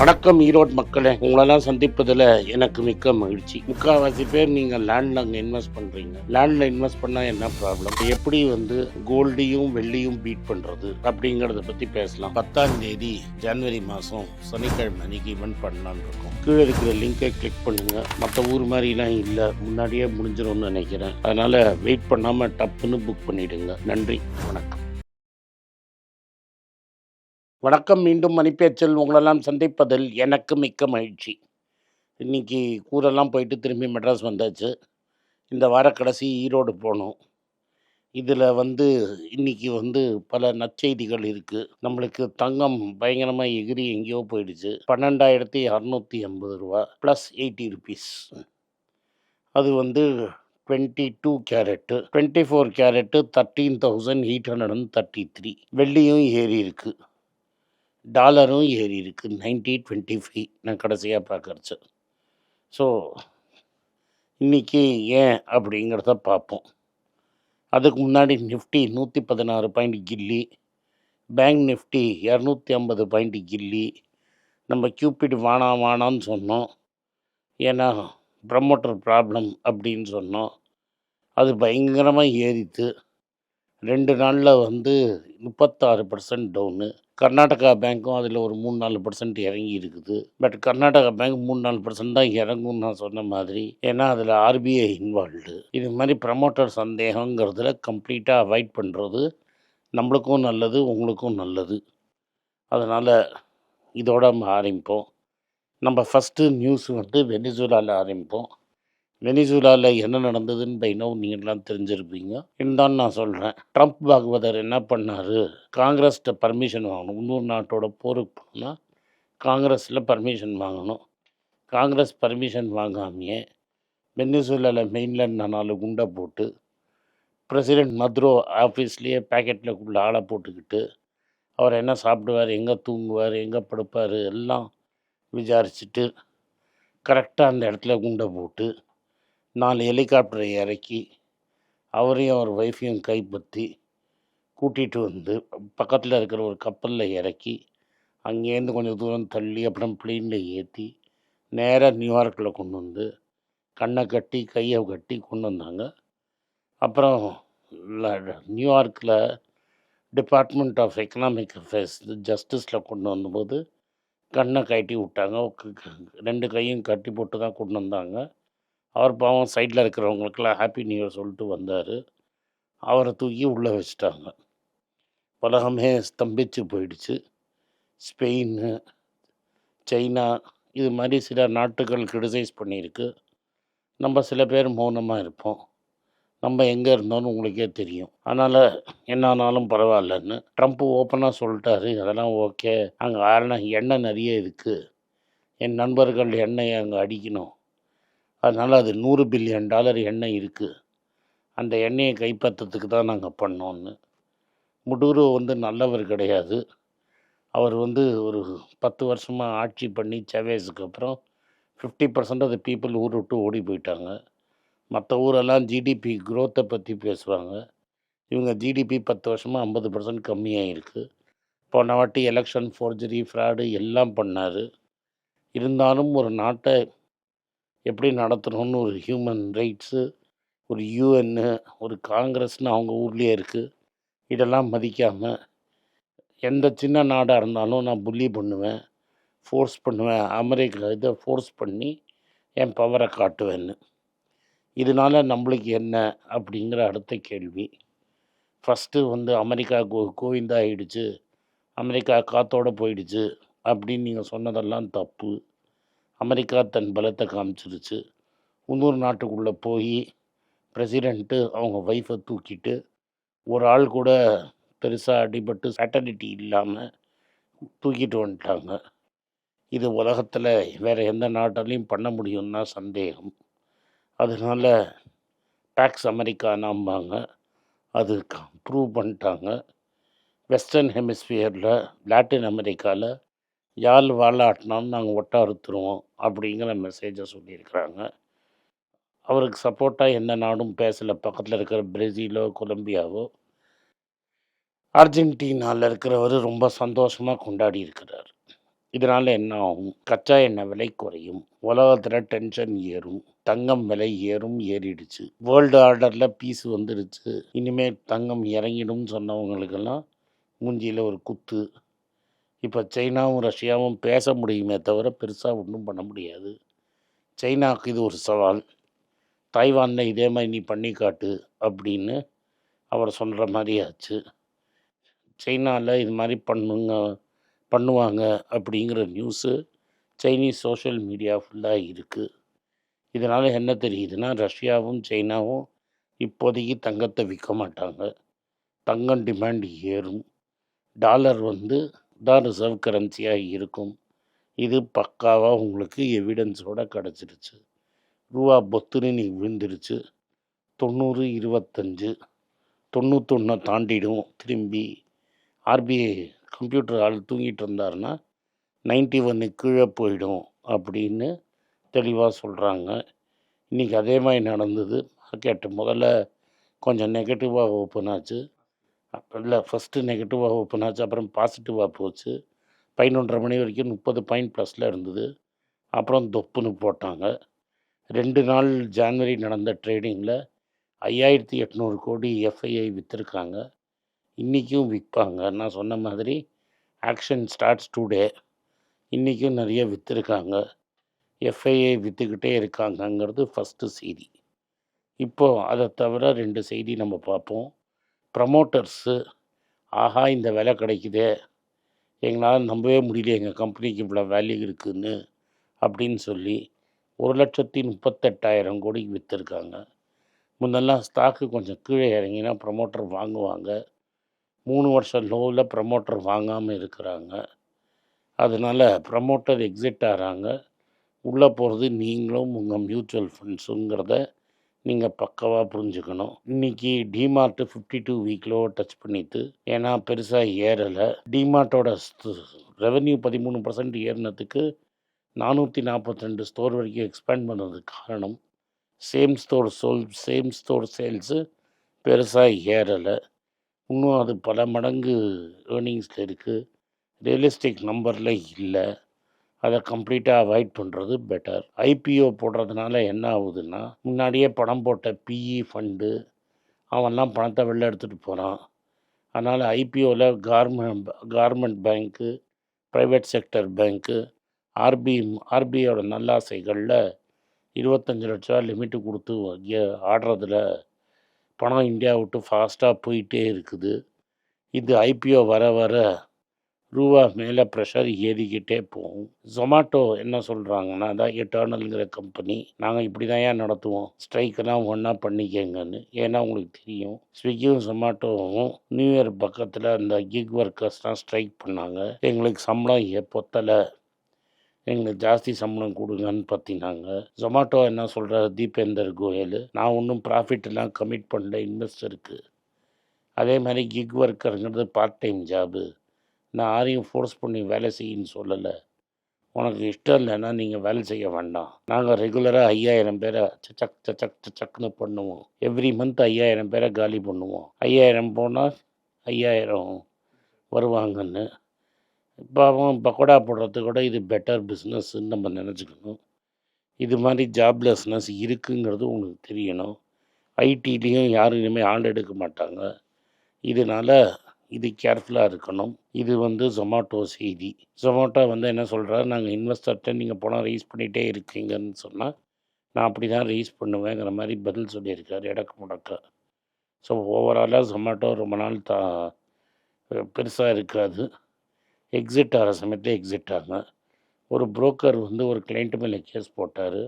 வணக்கம் ஈரோடு மக்களே, உங்களெல்லாம் சந்திப்பதில் எனக்கு மிக்க மகிழ்ச்சி. முக்கால்வாசி பேர் நீங்கள் லேண்டில் அங்கே இன்வெஸ்ட் பண்ணுறீங்க. லேண்டில் இன்வெஸ்ட் பண்ணால் என்ன ப்ராப்ளம், எப்படி கோல்டையும் வெள்ளியும் பீட் பண்ணுறது அப்படிங்கிறத பற்றி பேசலாம். 10ஆம் தேதி ஜனவரி மாதம் சனிக்கிழமை அன்னைக்கு ஈவெண்ட் பண்ணலான்னு இருக்கோம். கீழே இருக்கிற லிங்கை கிளிக் பண்ணுங்கள். மற்ற ஊர் மாதிரிலாம் இல்லை, முன்னாடியே முடிஞ்சிடும்னு நினைக்கிறேன். அதனால் வெயிட் பண்ணாமல் டப்புன்னு புக் பண்ணிவிடுங்க. நன்றி, வணக்கம். வணக்கம். மீண்டும் மணிப்பேச்சில் உங்களெல்லாம் சந்திப்பதில் எனக்கு மிக்க மகிழ்ச்சி. இன்றைக்கி ஊரெல்லாம் போயிட்டு திரும்பி மெட்ராஸ் வந்தாச்சு. இந்த வார கடைசி ஈரோடு போனோம். இதில் இன்றைக்கி பல நற்செய்திகள் இருக்குது. நம்மளுக்கு தங்கம் பயங்கரமாக எகிரி எங்கேயோ போயிடுச்சு. 12,280 ரூபா ப்ளஸ் 80 ருபீஸ். அது 22 கேரட்டு, 24 கேரட்டு 13,833. வெள்ளியும் ஏறி இருக்குது, டாலரும் ஏறி இருக்குது 90.25 நான் கடைசியாக பார்க்கறச்சு. ஸோ இன்றைக்கி ஏன் அப்படிங்கிறத பார்ப்போம். அதுக்கு முன்னாடி நிஃப்டி 116 பாயிண்ட் கில்லி, பேங்க் நிஃப்டி 250 பாயிண்ட் கில்லி. நம்ம கியூபிட் வானான்னு சொன்னோம், ஏன்னா ப்ரமோட்டர் ப்ராப்ளம் அப்படின்னு சொன்னோம். அது பயங்கரமாக ஏறித்து 2 நாளில் 36% டவுனு. கர்நாடகா பேங்க்கும் அதில் ஒரு 3-4% இறங்கி இருக்குது. பட் கர்நாடகா பேங்க் 3-4% தான் இறங்கும்னு நான் சொன்ன மாதிரி, ஏன்னா அதில் ஆர்பிஐ இன்வால்வ்டு. இது மாதிரி ப்ரமோட்டர் சந்தேகங்கிறதுல கம்ப்ளீட்டாக அவாய்ட் பண்ணுறது நம்மளுக்கும் நல்லது, உங்களுக்கும் நல்லது. அதனால் இதோட நம்ம ஆரம்பிப்போம். நம்ம ஃபஸ்ட்டு நியூஸ் வெனிசுலாவில் ஆரம்பிப்போம். வெனிசுலாவில் என்ன நடந்ததுன்னு நீங்கள்லாம் தெரிஞ்சிருப்பீங்க. இருந்தாலும் நான் சொல்கிறேன். ட்ரம்ப் பாகவதர் என்ன பண்ணார், காங்கிரஸ்கிட்ட பர்மிஷன் வாங்கணும். இன்னொரு நாட்டோட போருக்கு போனால் காங்கிரஸில் பர்மிஷன் வாங்கணும். காங்கிரஸ் பர்மிஷன் வாங்காமையே வெனிசுலாவில் மெயின்லேண்ட் 4 குண்டை போட்டு பிரசிடெண்ட் மதுரோ ஆஃபீஸ்லேயே பேக்கெட்டில் உள்ள ஆளை போட்டுக்கிட்டு அவர் என்ன சாப்பிடுவார், எங்கே தூங்குவார், எங்கே படுப்பார் எல்லாம் விசாரிச்சுட்டு கரெக்டாக அந்த இடத்துல குண்டை போட்டு 4 ஹெலிகாப்டரை இறக்கி அவரையும் அவர் ஒய்ஃபையும் கைப்பற்றி கூட்டிகிட்டு பக்கத்தில் இருக்கிற ஒரு கப்பலில் இறக்கி அங்கேருந்து கொஞ்சம் தூரம் தள்ளி அப்புறம் பிளெயினில் ஏற்றி நேராக நியூயார்க்கில் கொண்டு கண்ணை கட்டி கையை கட்டி கொண்டு வந்தாங்க. அப்புறம் நியூயார்க்கில் டிபார்ட்மெண்ட் ஆஃப் எக்கனாமிக் அஃபேர்ஸ் ஜஸ்டிஸில் கொண்டு வந்தபோது கண்ணை கட்டி விட்டாங்க. 2 கையும் கட்டி போட்டு தான் கொண்டு வந்தாங்க. அவர் பாவம் சைடில் இருக்கிறவங்களுக்கெல்லாம் ஹாப்பி நியூ இயர் சொல்லிட்டு வந்தார். அவரை தூக்கி உள்ளே வச்சுட்டாங்க. உலகமே ஸ்தம்பிச்சு போயிடுச்சு. ஸ்பெயின், சைனா இது மாதிரி சில நாட்டுகள் கிரிட்டிசைஸ் பண்ணியிருக்கு. நம்ம சில பேர் மௌனமாக இருப்போம். நம்ம எங்கே இருந்தோன்னு உங்களுக்கே தெரியும். அதனால் என்ன ஆனாலும் பரவாயில்லன்னு ட்ரம்ப் ஓப்பனாக சொல்லிட்டாரு. அதெல்லாம் ஓகே, அங்கே எண்ணெய் நிறைய இருக்குது, என் நண்பர்கள் எண்ணெயை அங்கே அடிக்கணும், அதனால் அது $100 பில்லியன் எண்ணெய் இருக்குது, அந்த எண்ணெயை கைப்பற்றத்துக்கு தான் நாங்கள் பண்ணோன்னு. முடூரோ நல்லவர் கிடையாது. அவர் ஒரு 10 வருஷமாக ஆட்சி பண்ணி சேவேஸுக்கு அப்புறம் 50% ஆஃப் த பீப்புள் ஊர் விட்டு ஓடி போயிட்டாங்க. மற்ற ஊரெல்லாம் ஜிடிபி க்ரோத்தை பற்றி பேசுவாங்க. இவங்க ஜிடிபி 10 வருஷமாக 50% கம்மியாகிருக்கு. போன வாட்டி எலெக்ஷன் ஃபோர்ஜரி, ஃப்ராடு எல்லாம் பண்ணார். இருந்தாலும் ஒரு நாட்டை எப்படி நடத்தணும்னு ஒரு ஹியூமன் ரைட்ஸு, ஒரு யூஎன்னு, ஒரு காங்கிரஸ்னு அவங்க ஊர்லேயே இருக்குது. இதெல்லாம் மதிக்காமல் எந்த சின்ன நாடாக இருந்தாலும் நான் புள்ளி பண்ணுவேன், ஃபோர்ஸ் பண்ணுவேன், அமெரிக்கா இதை ஃபோர்ஸ் பண்ணி என் பவரை காட்டுவேன்னு. இதனால் நம்மளுக்கு என்ன அப்படிங்கிற அடுத்த கேள்வி. ஃபஸ்ட்டு அமெரிக்கா கோவிந்தா ஆகிடுச்சு, அமெரிக்கா காத்தோடு போயிடுச்சு அப்படின்னு நீங்கள் சொன்னதெல்லாம் தப்பு. அமெரிக்கா தன் பலத்தை காமிச்சிருச்சு. இன்னொரு நாட்டுக்குள்ளே போய் பிரசிடெண்ட்டு அவங்க ஒய்ஃபை தூக்கிட்டு ஒரு ஆள் கூட பெருசாக அடிபட்டு சேட்டலிட்டி இல்லாமல் தூக்கிட்டு வந்துட்டாங்க. இது உலகத்தில் வேறு எந்த நாட்டாலையும் பண்ண முடியும்னா சந்தேகம். அதனால் பேக்ஸ் அமெரிக்கா நாம்பாங்க, அது ப்ரூவ் பண்ணிட்டாங்க. வெஸ்டர்ன் ஹெமிஸ்பியரில் லாட்டின் அமெரிக்காவில் யாழ் வாழாட்டினாலும் நாங்கள் ஒட்ட அறுத்துருவோம் அப்படிங்கிற மெசேஜை சொல்லியிருக்கிறாங்க. அவருக்கு சப்போர்ட்டாக எந்த நாடும் பேசலை. பக்கத்தில் இருக்கிற பிரேசிலோ, கொலம்பியாவோ. அர்ஜென்டினாவில் இருக்கிறவர் ரொம்ப சந்தோஷமாக கொண்டாடி இருக்கிறார். இதனால் என்ன ஆகும்? கச்சா எண்ணெய் விலை குறையும். உலகத்தில் டென்ஷன் ஏறும். தங்கம் விலை ஏறும், ஏறிடுச்சு. வேர்ல்டு ஆர்டரில் பீஸ் வந்துடுச்சு. இனிமேல் தங்கம் இறங்கிடும்னு சொன்னவங்களுக்கெல்லாம் மூஞ்சியில் ஒரு குத்து. இப்போ சைனாவும் ரஷ்யாவும் பேச முடியுமே தவிர பெருசாக ஒன்றும் பண்ண முடியாது. சைனாவுக்கு இது ஒரு சவால். தாய்வானில் இதே மாதிரி நீ பண்ணி காட்டு அப்படின்னு அவர் சொல்கிற மாதிரி ஆச்சு. சைனாவில் இது மாதிரி பண்ணுவாங்க அப்படிங்கிற நியூஸு சைனீஸ் சோஷியல் மீடியா ஃபுல்லாக இருக்குது. இதனால் என்ன தெரியுதுன்னா, ரஷ்யாவும் சைனாவும் இப்போதைக்கு தங்கத்தை விற்க மாட்டாங்க. தங்கம் டிமாண்ட் ஏறும். டாலர் தான் ரிசர்வ் கரன்சியாக இருக்கும். இது பக்காவாக உங்களுக்கு எவிடன்ஸோடு கிடச்சிருச்சு. ரூபா பொத்துன்னு நீ விழுந்துருச்சு. 90, 25, 91 தாண்டிடும். திரும்பி ஆர்பிஐ கம்ப்யூட்டர் ஆள் தூங்கிட்டு இருந்தாருன்னா 91 கீழே போயிடும் அப்படின்னு தெளிவாக சொல்கிறாங்க. இன்றைக்கி அதே மாதிரி நடந்தது. மார்க்கெட்டு முதல்ல கொஞ்சம் நெகட்டிவாக ஓப்பன் ஆச்சு. இல்லை, ஃபஸ்ட்டு நெகட்டிவாக ஓப்பன் ஆச்சு, அப்புறம் பாசிட்டிவாக போச்சு. 11:30 மணி வரைக்கும் 30 பாயிண்ட் ப்ளஸில் இருந்தது. அப்புறம் தொப்புன்னு போட்டாங்க. 2 நாள் ஜான்வரி நடந்த ட்ரேடிங்கில் 5800 கோடி எஃப்ஐஐ விற்றுருக்காங்க. இன்றைக்கும் விற்பாங்க. நான் சொன்ன மாதிரி ஆக்ஷன் ஸ்டார்ட்ஸ் டுடே. இன்றைக்கும் நிறைய விற்றுருக்காங்க. எஃப்ஐஐ விற்றுக்கிட்டே இருக்காங்கங்கிறது ஃபஸ்ட்டு செய்தி. இப்போது அதை தவிர 2 செய்தி நம்ம பார்ப்போம். ப்ரமோட்டர்ஸு, ஆஹா இந்த விலை கிடைக்குதே, எங்களால் நம்பவே முடியல எங்கள் கம்பெனிக்கு இவ்வளோ வேல்யூ இருக்குதுன்னு அப்படின்னு சொல்லி 1,38,000 கோடிக்கு விற்றுருக்காங்க. முன்னெல்லாம் ஸ்டாக்கு கொஞ்சம் கீழே இறங்கினா ப்ரமோட்டர் வாங்குவாங்க. 3 வருஷம் லோவில் ப்ரமோட்டர் வாங்காமல் இருக்கிறாங்க. அதனால் ப்ரமோட்டர் எக்ஸிட் ஆகிறாங்க. உள்ளே போகிறது நீங்களும் உங்கள் மியூச்சுவல் ஃபண்ட்ஸுங்கிறத நீங்கள் பக்காவாக புரிஞ்சுக்கணும். இன்றைக்கி டிமார்ட்டு 52 வீக் லோவை டச் பண்ணிட்டு, ஏன்னா பெருசாக ஏறலை. டிமார்ட்டோட ரெவென்யூ 13% ஏறினதுக்கு 442 ஸ்டோர் வரைக்கும் எக்ஸ்பேண்ட் பண்ணதுக்கு காரணம் சேம் ஸ்டோர் சேல்ஸு பெருசாக ஏறலை. இன்னும் அது பல மடங்கு ஏர்னிங்ஸில் இருக்குது. ரியலிஸ்டிக் நம்பரில் இல்லை. அதை கம்ப்ளீட்டாக அவாய்ட் பண்ணுறது பெட்டர். ஐபிஓ போடுறதுனால என்ன ஆகுதுன்னா, முன்னாடியே பணம் போட்ட பிஇ ஃபண்டு அவன்லாம் பணத்தை வெளில எடுத்துகிட்டு போகிறான். அதனால் ஐபிஓவில் கார்மெண்ட் பேங்க்கு, ப்ரைவேட் செக்டர் பேங்க்கு, ஆர்பிஐயோட நல்லாசைகளில் 25 லட்ச ரூபா லிமிட்டு கொடுத்து ஆடுறதுல பணம் இந்தியா விட்டு ஃபாஸ்ட்டாக போயிட்டே இருக்குது. இது ஐபிஓ வர வர ரூபா மேலே ப்ரெஷர் ஏறிக்கிட்டே போகும். ஜொமேட்டோ என்ன சொல்கிறாங்கன்னா, அதான் எட்டர்னல்ங்கிற கம்பெனி, நாங்கள் இப்படி தான் ஏன் நடத்துவோம், ஸ்ட்ரைக்கெல்லாம் ஒன்றா பண்ணிக்கங்கன்னு. ஏன்னா உங்களுக்கு தெரியும், ஸ்விக்கியும் ஜொமேட்டோவும் நியூ இயர் பக்கத்தில் அந்த கிக் ஒர்க்கர்ஸ்லாம் ஸ்ட்ரைக் பண்ணாங்க. எங்களுக்கு சம்பளம் பொத்தலை, எங்களுக்கு ஜாஸ்தி சம்பளம் கொடுங்கன்னு பார்த்தினாங்க. ஜொமேட்டோ என்ன சொல்கிறார் தீபேந்தர் கோயல், நான் ஒன்றும் ப்ராஃபிட்டெல்லாம் கமிட் பண்ணல இன்வெஸ்டருக்கு. அதே மாதிரி கிக் ஒர்க்கருங்கிறது பார்ட் டைம் ஜாபு. நான் யாரையும் ஃபோர்ஸ் பண்ணி வேலை செய்யின்னு சொல்லலை. உனக்கு இஷ்டம் இல்லைன்னா நீங்கள் வேலை செய்ய வேண்டாம். நாங்கள் ரெகுலராக 5000 பேரை சச்சக்னு பண்ணுவோம். எவ்ரி மந்த் 5000 பேரை காலி பண்ணுவோம். 5000 போனால் 5000 வருவாங்கன்னு. இப்போ அவன் பக்கோடா போடுறதுக்கு கூட இது பெட்டர் பிஸ்னஸ்ன்னு நம்ம நினச்சிக்கணும். இது மாதிரி ஜாப்லெஸ்னஸ் இருக்குங்கிறது உங்களுக்கு தெரியணும். ஐடிலையும் யாரும் இனிமேல் ஆள் எடுக்க மாட்டாங்க. இதனால் இது கேர்ஃபுல்லாக இருக்கணும். இது ஜொமேட்டோ செய்தி. ஜொமேட்டோ என்ன சொல்கிறாரு, நாங்கள் இன்வெஸ்டர்கிட்ட நீங்கள் பணம் ரைஸ் பண்ணிகிட்டே இருக்கீங்கன்னு சொன்னால் நான் அப்படி தான் ரைஸ் பண்ணுவேங்கிற மாதிரி பதில் சொல்லியிருக்காரு எடக்கு முடக்க. ஸோ ஓவராலாக ஜொமேட்டோ ரொம்ப நாள் பெருசாக இருக்காது. எக்ஸிட் ஆகிற சமயத்தில் எக்ஸிட் ஆங்க. ஒரு புரோக்கர் ஒரு கிளைண்ட்டு மேலே கேஸ் போட்டார்.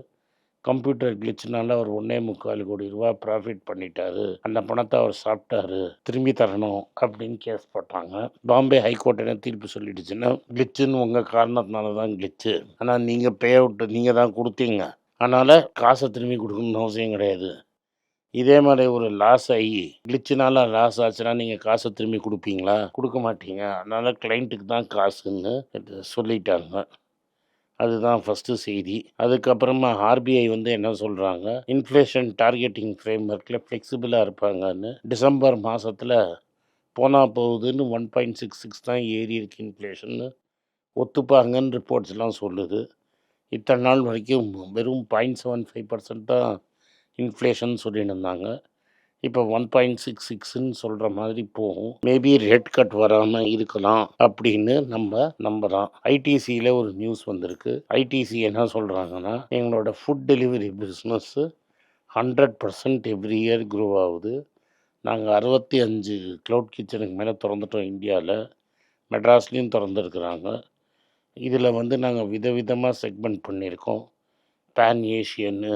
கம்ப்யூட்டர் கிளிச்சுனால அவர் 1.25 கோடி ரூபா ப்ராஃபிட் பண்ணிட்டாரு, அந்த பணத்தை அவர் சாப்பிட்டாரு, திரும்பி தரணும் அப்படின்னு கேஸ் போட்டாங்க. பாம்பே ஹைகோர்ட் என்ன தீர்ப்பு சொல்லிடுச்சுன்னா, கிளிச்சுன்னு உங்கள் காரணத்தினால தான் கிளிச்சு, ஆனால் நீங்கள் பே அவுட்டு நீங்கள் தான் கொடுத்தீங்க, அதனால் காசை திரும்பி கொடுக்கணும்னு அவசியம் கிடையாது. இதே மாதிரி ஒரு லாஸ் ஆகி கிளிச்சுனால லாஸ் ஆச்சுன்னா நீங்கள் காசை திரும்பி கொடுப்பீங்களா? கொடுக்க மாட்டீங்க. அதனால் கிளைண்ட்டுக்கு தான் காசுன்னு சொல்லிட்டாங்க. அதுதான் ஃபஸ்ட்டு செய்தி. அதுக்கப்புறமா ஆர்பிஐ என்ன சொல்கிறாங்க, இன்ஃப்ளேஷன் டார்கெட்டிங் ஃப்ரேம் ஒர்க்கில் ஃப்ளெக்சிபிளாக இருப்பாங்கன்னு. டிசம்பர் மாதத்தில் போனால் போகுதுன்னு 1.66 தான் ஏறி இருக்கு இன்ஃப்ளேஷன்னு ஒத்துப்பாங்கன்னு ரிப்போர்ட்ஸ்லாம் சொல்லுது. இத்தனை நாள் வரைக்கும் வெறும் 0.75% தான் இன்ஃப்ளேஷன் சொல்லின்னு இருந்தாங்க. இப்போ 1.66ன்னு சொல்கிற மாதிரி போகும். மேபி ரேட் கட் வராமல் இருக்கலாம் அப்படின்னு நம்ம நம்பலாம். ஐடிசியில் ஒரு நியூஸ் வந்திருக்கு. ஐடிசி என்ன சொல்கிறாங்கன்னா, எங்களோட food delivery business 100% every year grow ஆகுது. நாங்கள் 65 க்ளவுட் கிச்சனுக்கு மேலே திறந்துட்டோம் இந்தியாவில். மெட்ராஸ்லேயும் திறந்துருக்குறாங்க. இதில் வந்து நாங்கள் விதவிதமாக செக்மெண்ட் பண்ணியிருக்கோம். பேன் ஏஷியன்னு,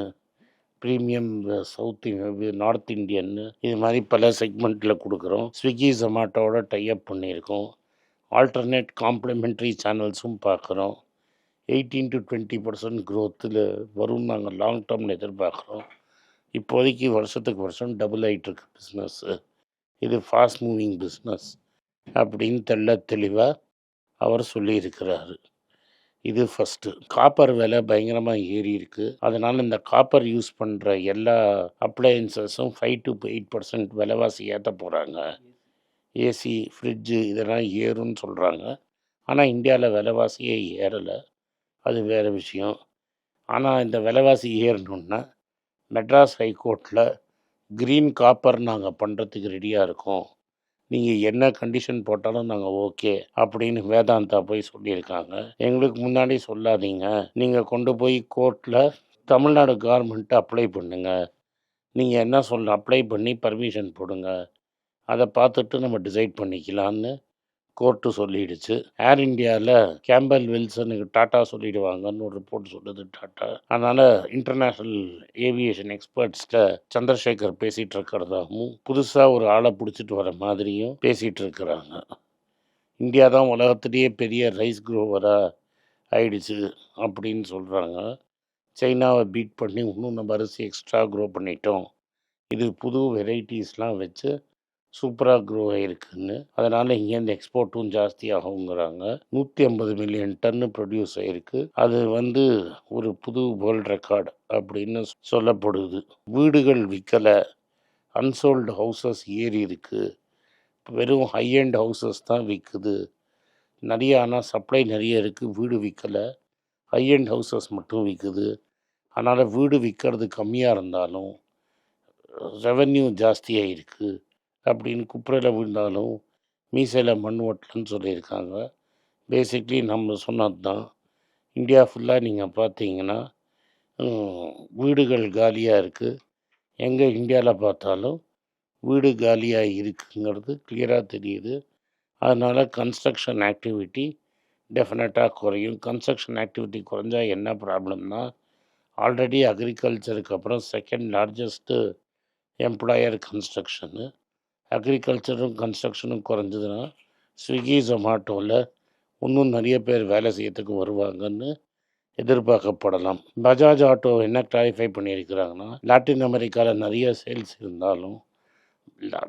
ப்ரீமியம் சவுத் நார்த் இந்தியன்னு, இது மாதிரி பல செக்மெண்ட்டில் கொடுக்குறோம். ஸ்விக்கி ஜொமேட்டோவோட டைப் பண்ணியிருக்கோம். ஆல்டர்னேட் காம்ப்ளிமெண்ட்ரி சேனல்ஸும் பார்க்குறோம். 18 to 20% க்ரோத்தில் வரும் நாங்கள் லாங் டேர்மில் எதிர்பார்க்குறோம். இப்போதைக்கு வருஷத்துக்கு வருஷம் டபுள் ஆகிட்டுருக்கு பிஸ்னஸ்ஸு. இது ஃபாஸ்ட் மூவிங் பிஸ்னஸ் அப்படின்னு தெளிவாக அவர் சொல்லியிருக்கிறாரு. இது ஃபஸ்ட்டு. காப்பர் விலை பயங்கரமாக ஏறி இருக்குது. அதனால் இந்த காப்பர் யூஸ் பண்ணுற எல்லா அப்ளையன்சஸும் 5 to 8% விலைவாசி ஏற்ற போகிறாங்க. ஏசி, ஃப்ரிட்ஜு இதெல்லாம் ஏறும்னு சொல்கிறாங்க. ஆனால் இந்தியாவில் விலைவாசியே ஏறலை. அது வேறு விஷயம். ஆனால் இந்த விலைவாசி ஏறணுன்னா மெட்ராஸ் ஹைகோர்ட்டில் க்ரீன் காப்பர் நாங்கள் பண்ணுறதுக்கு ரெடியாக இருக்கோம், நீங்கள் என்ன கண்டிஷன் போட்டாலும் நாங்கள் ஓகே அப்படின்னு வேதாந்தா போய் சொல்லியிருக்காங்க. எங்களுக்கு முன்னாடி சொல்லாதீங்க, நீங்கள் கொண்டு போய் கோர்ட்டில் தமிழ்நாடு கவர்மெண்ட்டை அப்ளை பண்ணுங்கள், நீங்கள் என்ன அப்ளை பண்ணி பர்மிஷன் போடுங்க, அதை பார்த்துட்டு நம்ம டிசைட் பண்ணிக்கலான்னு கோர்ட்டு சொல்லிடுச்சு. ஏர் இண்டியாவில் கேம்பல் வில்சனுக்கு டாட்டா சொல்லிடுவாங்கன்னு ஒரு ரிப்போர்ட் சொல்லுது டாட்டா. அதனால் இன்டர்நேஷ்னல் ஏவியேஷன் எக்ஸ்பர்ட்ஸ்கிட்ட சந்திரசேகர் பேசிகிட்டு இருக்கிறதாகவும், புதுசாக ஒரு ஆளை பிடிச்சிட்டு வர மாதிரியும் பேசிகிட்டு இருக்கிறாங்க. இந்தியா தான் உலகத்திலேயே பெரிய ரைஸ் க்ரோவராக ஆயிடுச்சு அப்படின்னு சொல்கிறாங்க. சைனாவை பீட் பண்ணி இன்னும் நம்ம அரிசி எக்ஸ்ட்ரா க்ரோ பண்ணிட்டோம், இது புது வெரைட்டிஸ்லாம் வச்சு சூப்பராக க்ரோ ஆகிருக்குன்னு. அதனால் இங்கேருந்து எக்ஸ்போர்ட்டும் ஜாஸ்தி ஆகுங்கிறாங்க. 150 மில்லியன் டன்னு ப்ரொடியூஸ் ஆகிருக்கு. அது வந்து ஒரு புது வேர்ல்ட் ரெக்கார்டு அப்படின்னு சொல்லப்படுது. வீடுகள் விற்கலை, அன்சோல்டு ஹவுசஸ் ஏறி இருக்குது. வெறும் ஹையண்ட் ஹவுசஸ் தான் விற்குது நிறைய. ஆனால் சப்ளை நிறைய இருக்குது, வீடு விற்கலை. ஹையண்ட் ஹவுசஸ் மட்டும் விற்குது. அதனால் வீடு விற்கிறது கம்மியாக இருந்தாலும் ரெவென்யூ ஜாஸ்தியாக இருக்குது அப்படின்னு குப்புறையில் விழுந்தாலும் மீசையில் மண் ஓட்டலன்னு சொல்லியிருக்காங்க. பேசிக்லி நம்ம சொன்னது தான். இந்தியா ஃபுல்லாக நீங்கள் பார்த்தீங்கன்னா வீடுகள் காலியாக இருக்குது. எங்கே இந்தியாவில் பார்த்தாலும் வீடு காலியாக இருக்குங்கிறது கிளியராக தெரியுது. அதனால் கன்ஸ்ட்ரக்ஷன் ஆக்டிவிட்டி டெஃபினட்டாக குறையும். கன்ஸ்ட்ரக்ஷன் ஆக்டிவிட்டி குறைஞ்சா என்ன ப்ராப்ளம்னா, ஆல்ரெடி அக்ரிகல்ச்சருக்கு அப்புறம் செகண்ட் லார்ஜஸ்ட்டு எம்ப்ளாயர் கன்ஸ்ட்ரக்ஷனு. அக்ரிகல்ச்சரும் கன்ஸ்ட்ரக்ஷனும் குறைஞ்சதுன்னா ஸ்விக்கி ஜொமேட்டோவில் இன்னும் நிறைய பேர் வேலை செய்யறதுக்கு வருவாங்கன்னு எதிர்பார்க்கப்படலாம். பஜாஜ் ஆட்டோ என்ன கிளாரிஃபை பண்ணியிருக்கிறாங்கன்னா, லாட்டின் அமெரிக்காவில் நிறைய சேல்ஸ் இருந்தாலும்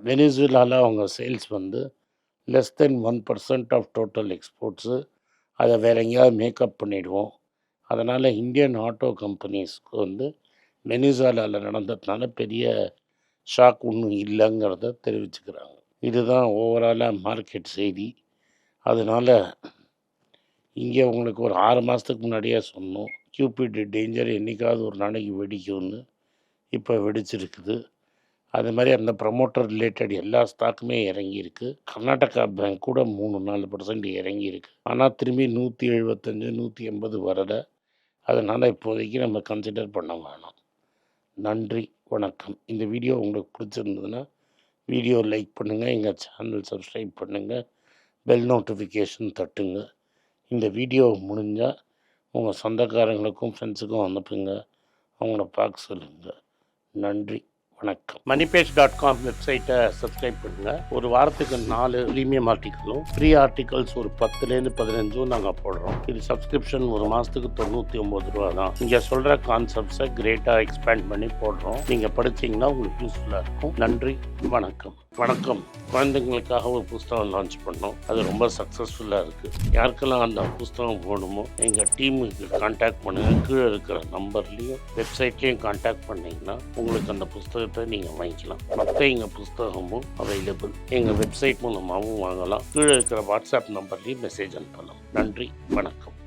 வெனிசுலாவில் அவங்க சேல்ஸ் வந்து less than 1% of total exports. அதை வேற எங்கேயாவது மேக்கப் பண்ணிவிடுவோம். அதனால் இந்தியன் ஆட்டோ கம்பெனிஸ்க்கு வந்து வெனிசுலாவில் நடந்ததுனால பெரிய ஷாக் ஒன்றும் இல்லைங்கிறத தெரிவிச்சுக்கிறாங்க. இதுதான் ஓவராலாக மார்க்கெட் செய்தி. அதனால் இங்கே உங்களுக்கு ஒரு 6 மாதத்துக்கு முன்னாடியே சொன்னோம், கியூபிட் டேஞ்சர் என்றைக்காவது ஒரு நாளைக்கு வெடிக்கும்னு. இப்போ வெடிச்சிருக்குது. அது மாதிரி அந்த ப்ரமோட்டர் ரிலேட்டட் எல்லா ஸ்டாக்குமே இறங்கியிருக்கு. கர்நாடகா பேங்க் கூட 3-4% இறங்கியிருக்கு. ஆனால் திரும்பி 175 180 வரலை. அதனால் இப்போதைக்கு நம்ம கன்சிடர் பண்ண வேணாம். நன்றி, வணக்கம். இந்த வீடியோ உங்களுக்கு பிடிச்சிருந்ததுன்னா வீடியோ லைக் பண்ணுங்கள், எங்கள் சேனல் சப்ஸ்கிரைப் பண்ணுங்கள், பெல் நோட்டிஃபிகேஷன் தட்டுங்க. இந்த வீடியோ முடிஞ்சால் உங்கள் சொந்தக்காரங்களுக்கும் ஃப்ரெண்ட்ஸுக்கும் அனுப்புங்க, அவங்கள பார்க்க சொல்லுங்கள். நன்றி, வணக்கம். moneypage.com வெப்சைட்டை சப்ஸ்கிரைப் பண்ணுங்கள். ஒரு வாரத்துக்கு 4 ப்ரீமியம் ஆர்டிக்கலும் ஃப்ரீ ஆர்டிகல்ஸ் ஒரு 10லேருந்து 15 நாங்கள் போடுறோம். இது சப்ஸ்கிரிப்ஷன் ஒரு மாதத்துக்கு 99 ரூபா தான். இங்கே சொல்கிற கான்செப்ட்ஸை கிரேட்டாக எக்ஸ்பேண்ட் பண்ணி போடுறோம். நீங்கள் படித்தீங்கன்னா உங்களுக்கு யூஸ்ஃபுல்லாக இருக்கும். நன்றி, வணக்கம். வணக்கம். குழந்தைங்களுக்காக ஒரு புஸ்தகம் லான்ச் பண்ணோம். அது ரொம்ப சக்ஸஸ்ஃபுல்லாக இருக்குது. யாருக்கெல்லாம் அந்த புஸ்தகம் வேணுமோ எங்கள் டீமுக்கு கான்டாக்ட் பண்ணுங்கள். கீழே இருக்கிற நம்பர்லேயும் வெப்சைட்லேயும் கான்டாக்ட் பண்ணிங்கன்னா உங்களுக்கு அந்த புஸ்தகத்தை நீங்கள் வாங்கிக்கலாம். மற்ற எங்கள் புஸ்தகமும் அவைலபிள். எங்கள் வெப்சைட் மூலமாகவும் வாங்கலாம். கீழே இருக்கிற வாட்ஸ்அப் நம்பர்லேயும் மெசேஜ் அனுப்பலாம். நன்றி, வணக்கம்.